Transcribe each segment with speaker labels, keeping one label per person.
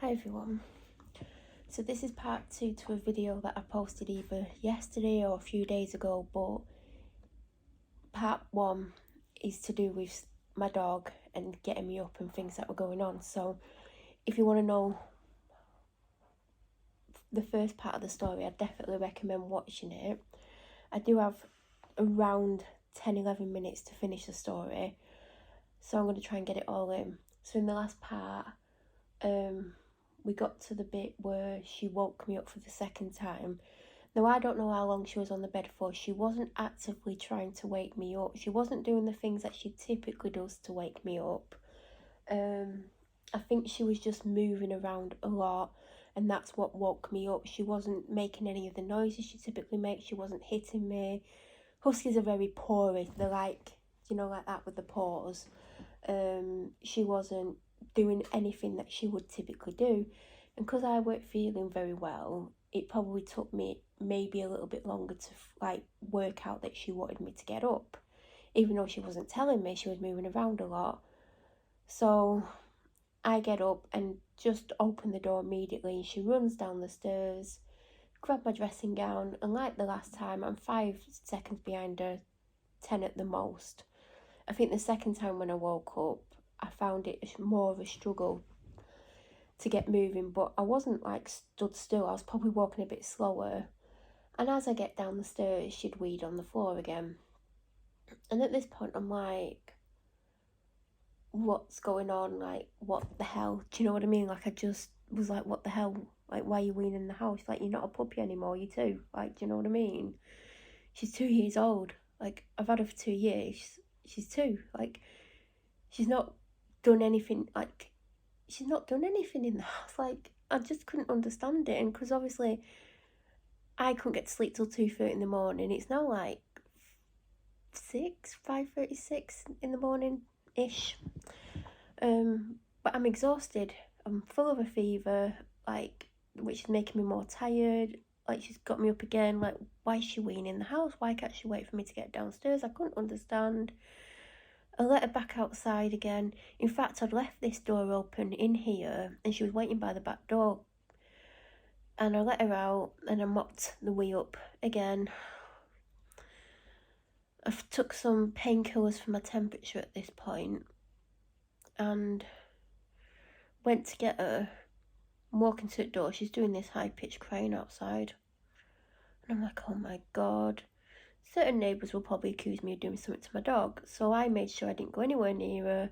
Speaker 1: Hi everyone, so this is part 2 to a video that I posted either yesterday or a few days ago, but part 1 is to do with my dog and getting me up and things that were going on. So if you want to know the first part of the story, I definitely recommend watching it. I do have around 10-11 minutes to finish the story, so I'm going to try and get it all in. So in the last part, we got to the bit where she woke me up for the second time. Now, I don't know how long she was on the bed for. She wasn't actively trying to wake me up. She wasn't doing the things that she typically does to wake me up. I think she was just moving around a lot, and that's what woke me up. She wasn't making any of the noises she typically makes. She wasn't hitting me. Huskies are very pawing. They're like, like that with the paws. She wasn't doing anything that she would typically do, and because I weren't feeling very well, it probably took me maybe a little bit longer to work out that she wanted me to get up, even though she wasn't telling me. She was moving around a lot. So I get up and just open the door immediately, and she runs down the stairs, grab my dressing gown, and like the last time, I'm 5 seconds behind her, 10 at the most. I think the second time when I woke up, I found it more of a struggle to get moving, but I wasn't stood still. I was probably walking a bit slower, and as I get down the stairs, she'd weed on the floor again. And at this point, I'm like, what's going on? Like, what the hell? Do you know what I mean? I just was like, what the hell? Why are you weaning in the house? You're not a puppy anymore, you too. Do you know what I mean? She's 2 years old. I've had her for 2 years. She's 2. She's not done anything, she's not done anything in the house. I just couldn't understand it. And because obviously I couldn't get to sleep till 2:30 in the morning. It's now 5:36 in the morning ish. But I'm exhausted. I'm full of a fever, which is making me more tired. She's got me up again. Why is she weaning in the house? Why can't she wait for me to get downstairs? I couldn't understand. I let her back outside again. In fact, I'd left this door open in here, and she was waiting by the back door. And I let her out, and I mopped the wee up again. I took some painkillers for my temperature at this point, and went to get her. I'm walking to the door. She's doing this high-pitched crying outside. And I'm like, oh my God. Certain neighbours will probably accuse me of doing something to my dog, so I made sure I didn't go anywhere near her.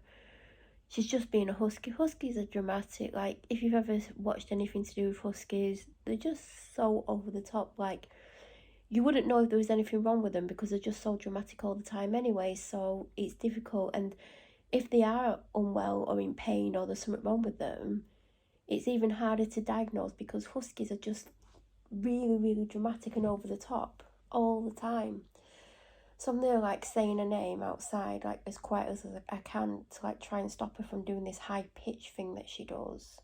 Speaker 1: She's just being a husky. Huskies are dramatic. If you've ever watched anything to do with huskies, they're just so over the top. You wouldn't know if there was anything wrong with them because they're just so dramatic all the time anyway, so it's difficult. And if they are unwell or in pain or there's something wrong with them, it's even harder to diagnose because huskies are just really, really dramatic and over the top all the time. So I'm there saying her name outside as quiet as I can to try and stop her from doing this high pitch thing that she does.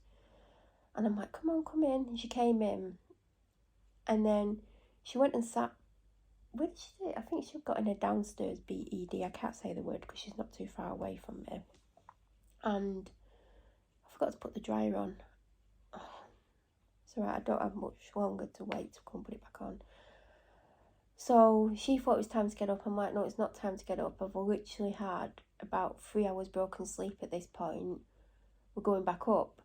Speaker 1: And I'm like, come on, come in. And she came in, and then she went and sat. Where did she sit? I think she got in a downstairs bed. I can't say the word because she's not too far away from me. And I forgot to put the dryer on. It's alright, I don't have much longer to wait to come put it back on. So she thought it was time to get up. I'm like, no, it's not time to get up. I've literally had about 3 hours broken sleep at this point. We're going back up.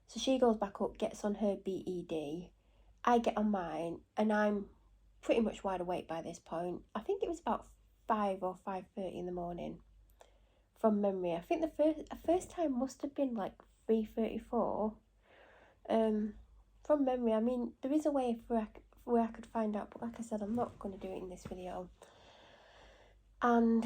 Speaker 1: So she goes back up, gets on her bed. I get on mine, and I'm pretty much wide awake by this point. I think it was about 5 or 5:30 in the morning from memory. I think the first time must have been 3:34. From memory. I mean, there is a way where I could find out, but like I said, I'm not going to do it in this video. And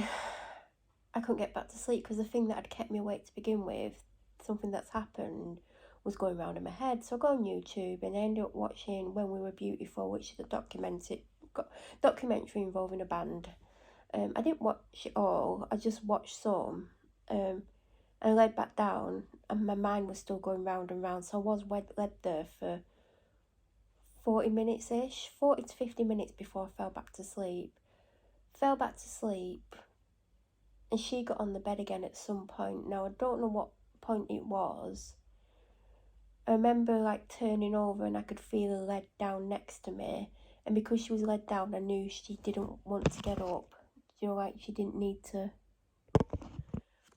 Speaker 1: I couldn't get back to sleep because the thing that had kept me awake to begin with, something that's happened, was going around in my head. So I go on YouTube and I ended up watching When We Were Beautiful, which is a documentary involving a band. I didn't watch it all, I just watched some. And I laid back down and my mind was still going round and round, so I was led there for 40 minutes-ish, 40 to 50 minutes before I fell back to sleep. And she got on the bed again at some point. Now, I don't know what point it was. I remember like turning over and I could feel her led down next to me, and because she was led down I knew she didn't want to get up. You know, like she didn't need to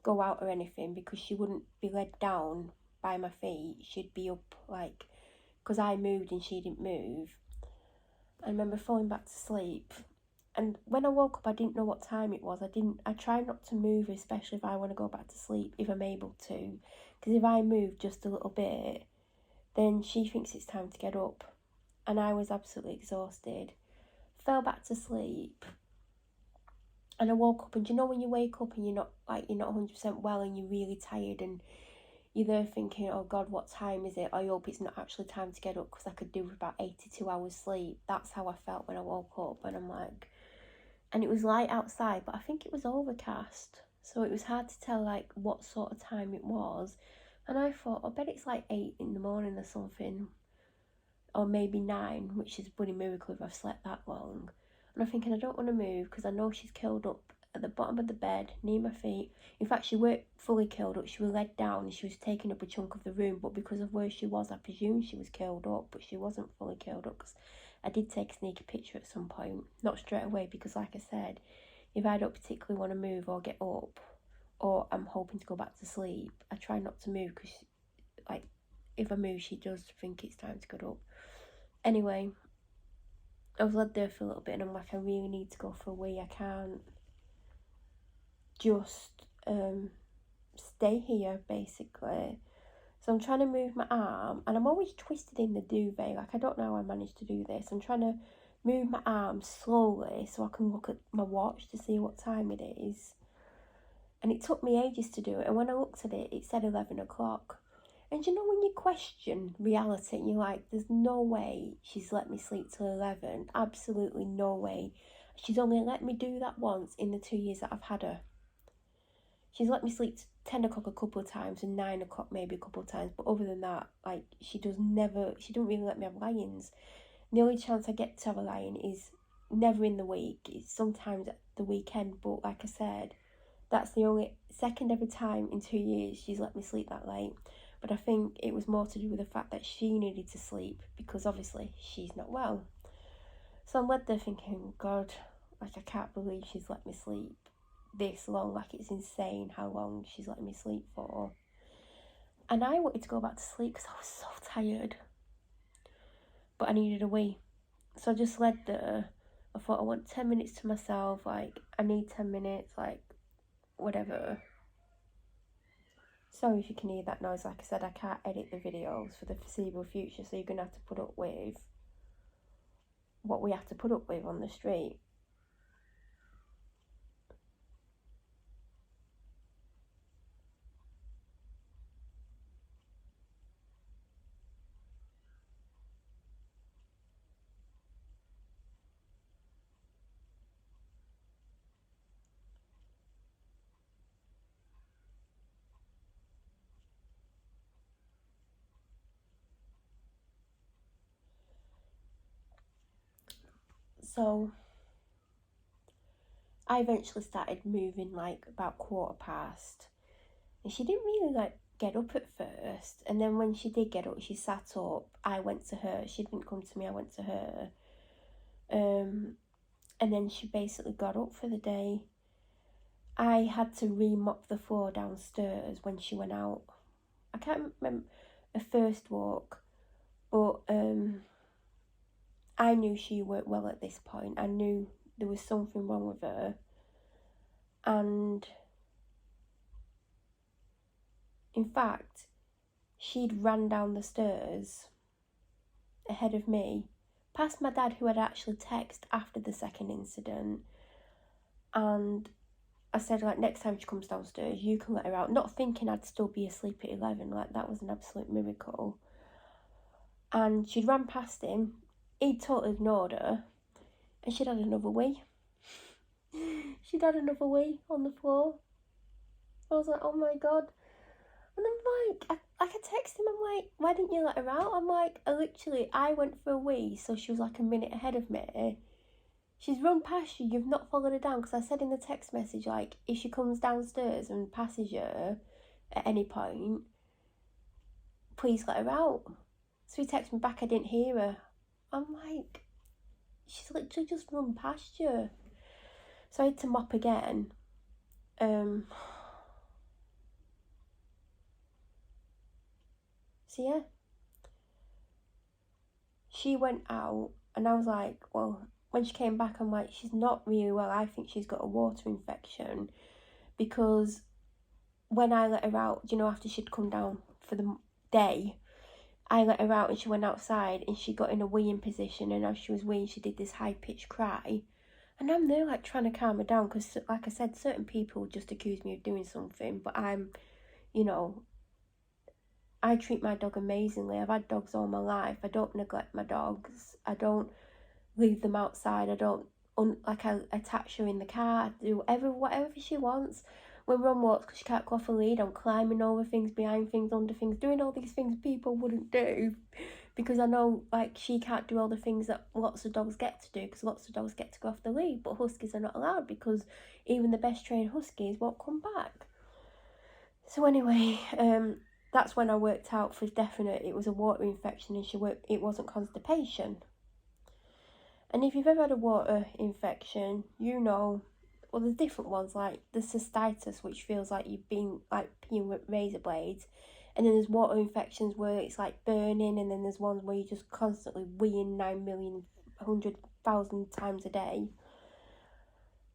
Speaker 1: go out or anything, because she wouldn't be led down by my feet. She'd be up, like, because I moved and she didn't move. I remember falling back to sleep, and when I woke up I didn't know what time it was. I try not to move, especially if I want to go back to sleep, if I'm able to, because if I move just a little bit then she thinks it's time to get up. And I was absolutely exhausted, fell back to sleep, and I woke up, and do you know when you wake up and you're not 100% well and you're really tired, and you're there thinking, oh God, what time is it? I hope it's not actually time to get up, because I could do with about 82 hours sleep. That's how I felt when I woke up. And I'm like, and it was light outside, but I think it was overcast, so it was hard to tell like what sort of time it was. And I thought, I bet it's like 8 in the morning or something, or maybe 9, which is a bloody miracle if I've slept that long. And I'm thinking, I don't want to move because I know she's curled up at the bottom of the bed near my feet. In fact, she weren't fully curled up, she was laid down and she was taking up a chunk of the room, but because of where she was I presumed she was curled up, but she wasn't fully curled up, because I did take a sneaky picture at some point. Not straight away, because like I said, if I don't particularly want to move or get up, or I'm hoping to go back to sleep, I try not to move, because like if I move she does think it's time to get up. Anyway, I was led there for a little bit and I'm like, I really need to go for a wee. I can't just stay here, basically. So I'm trying to move my arm, and I'm always twisted in the duvet. Like, I don't know how I managed to do this. I'm trying to move my arm slowly so I can look at my watch to see what time it is. And it took me ages to do it. And when I looked at it, it said 11 o'clock. And you know when you question reality and you're like, there's no way she's let me sleep till 11. Absolutely no way. She's only let me do that once in the 2 years that I've had her. She's let me sleep 10 o'clock a couple of times and 9 o'clock maybe a couple of times. But other than that, like, she don't really let me have lie-ins. The only chance I get to have a lie-in is never in the week. It's sometimes at the weekend. But like I said, that's the only second ever time in 2 years she's let me sleep that late. But I think it was more to do with the fact that she needed to sleep, because obviously she's not well. So I'm led there thinking, God, like, I can't believe she's let me sleep this long. Like, it's insane how long she's let me sleep for. And I wanted to go back to sleep because I was so tired, but I needed a wee. So I just led there. I thought, I want 10 minutes to myself. Like, I need 10 minutes, like, whatever. Sorry if you can hear that noise. Like I said, I can't edit the videos for the foreseeable future, so you're going to have to put up with what we have to put up with on the street. So I eventually started moving like about 1:15, and she didn't really like get up at first. And then when she did get up, she sat up. I went to her. She didn't come to me. I went to her. And then she basically got up for the day. I had to re-mop the floor downstairs when she went out. I can't remember the first walk, but I knew she weren't well at this point. I knew there was something wrong with her. And in fact, she'd ran down the stairs ahead of me, past my dad, who had actually texted after the second incident. And I said, like, next time she comes downstairs, you can let her out. Not thinking I'd still be asleep at 11. Like, that was an absolute miracle. And she'd ran past him. He'd totally ignored her. And she'd had another wee. She'd had another wee on the floor. I was like, oh my God. And I'm like, I text him, I'm like, why didn't you let her out? I'm like, I went for a wee, so she was like a minute ahead of me. She's run past you, you've not followed her down, because I said in the text message, like, if she comes downstairs and passes you at any point, please let her out. So he texted me back, I didn't hear her. I'm like, she's literally just run past you. So I had to mop again. So yeah. She went out and I was like, well, when she came back, I'm like, she's not really well. I think she's got a water infection, because when I let her out, you know, after she'd come down for the day, I let her out and she went outside and she got in a weeing position, and as she was weeing, she did this high-pitched cry. And I'm there like trying to calm her down, because like I said, certain people just accuse me of doing something, but I'm, you know, I treat my dog amazingly. I've had dogs all my life. I don't neglect my dogs. I don't leave them outside. I don't I attach her in the car. I do whatever she wants. When we're on walks, because she can't go off a lead, I'm climbing over things, behind things, under things, doing all these things people wouldn't do, because I know like she can't do all the things that lots of dogs get to do, because lots of dogs get to go off the lead, but huskies are not allowed, because even the best trained huskies won't come back. So anyway, that's when I worked out for definite it was a water infection, and it wasn't constipation. And if you've ever had a water infection, you know, well, there's different ones, like the cystitis, which feels like you've been like peeing with razor blades, and then there's water infections where it's like burning, and then there's ones where you're just constantly weeing 9,100,000 times a day.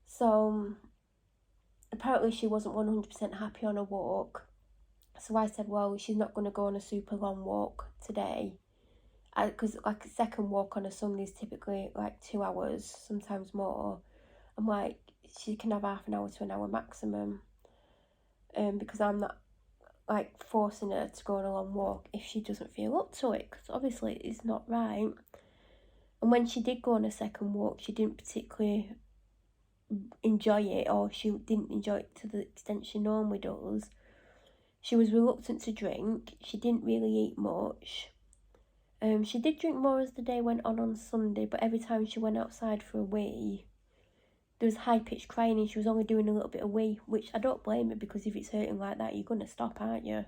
Speaker 1: So apparently she wasn't 100% happy on a walk. So I said, well, she's not going to go on a super long walk today. Because like a second walk on a Sunday is typically like 2 hours, sometimes more. I'm like, she can have half an hour to an hour maximum. Because I'm not like forcing her to go on a long walk if she doesn't feel up to it, because obviously it's not right. And when she did go on a second walk, she didn't particularly enjoy it, or she didn't enjoy it to the extent she normally does. She was reluctant to drink. She didn't really eat much. She did drink more as the day went on Sunday, but every time she went outside for a wee, there was high-pitched crying, and she was only doing a little bit of wee, which I don't blame her, because if it's hurting like that, you're going to stop, aren't you?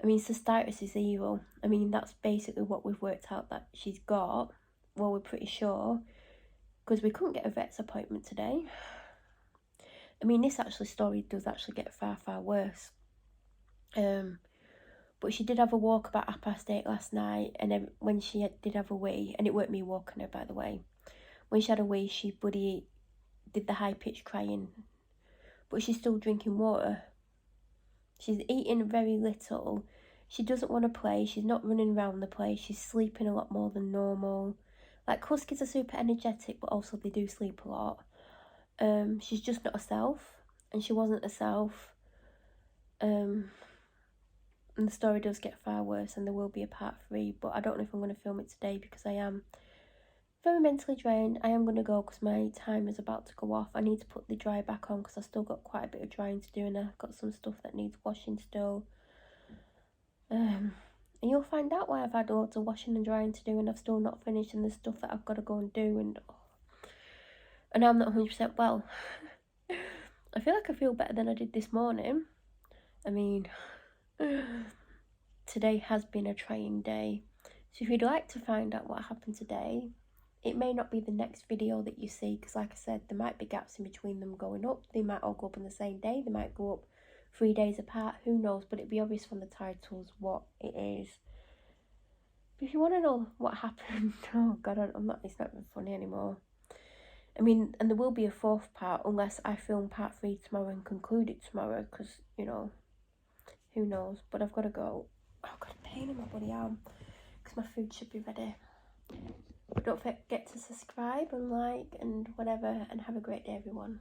Speaker 1: I mean, cystitis is evil. I mean, that's basically what we've worked out that she's got. Well, we're pretty sure, because we couldn't get a vet's appointment today. I mean, this story does actually get far, far worse. But she did have a walk about 8:30 last night, and then when she did have a wee, and it weren't me walking her, by the way, when she had a wee, she did the high-pitched crying, but she's still drinking water. She's eating very little. She doesn't want to play. She's not running around the place. She's sleeping a lot more than normal. Like, huskies are super energetic, but also they do sleep a lot. She's just not herself, and she wasn't herself. And the story does get far worse, and there will be a part 3, but I don't know if I'm going to film it today, because I am very mentally drained. I am going to go because my timer is about to go off. I need to put the dry back on, because I've still got quite a bit of drying to do, and I've got some stuff that needs washing still. And you'll find out why I've had loads of washing and drying to do, and I've still not finished, and there's stuff that I've got to go and do, and I'm not 100% well. I feel like I feel better than I did this morning. I mean, today has been a trying day. So if you'd like to find out what happened today, it may not be the next video that you see, because like I said, there might be gaps in between them going up. They might all go up on the same day. They might go up 3 days apart. Who knows? But it'd be obvious from the titles what it is. But if you want to know what happened, oh God, it's not even funny anymore. I mean, and there will be a 4th part unless I film part 3 tomorrow and conclude it tomorrow, because, you know, who knows. But I've got to go. Oh, I've got a pain in my bloody arm, because my food should be ready. But don't forget to subscribe and like and whatever, and have a great day, everyone.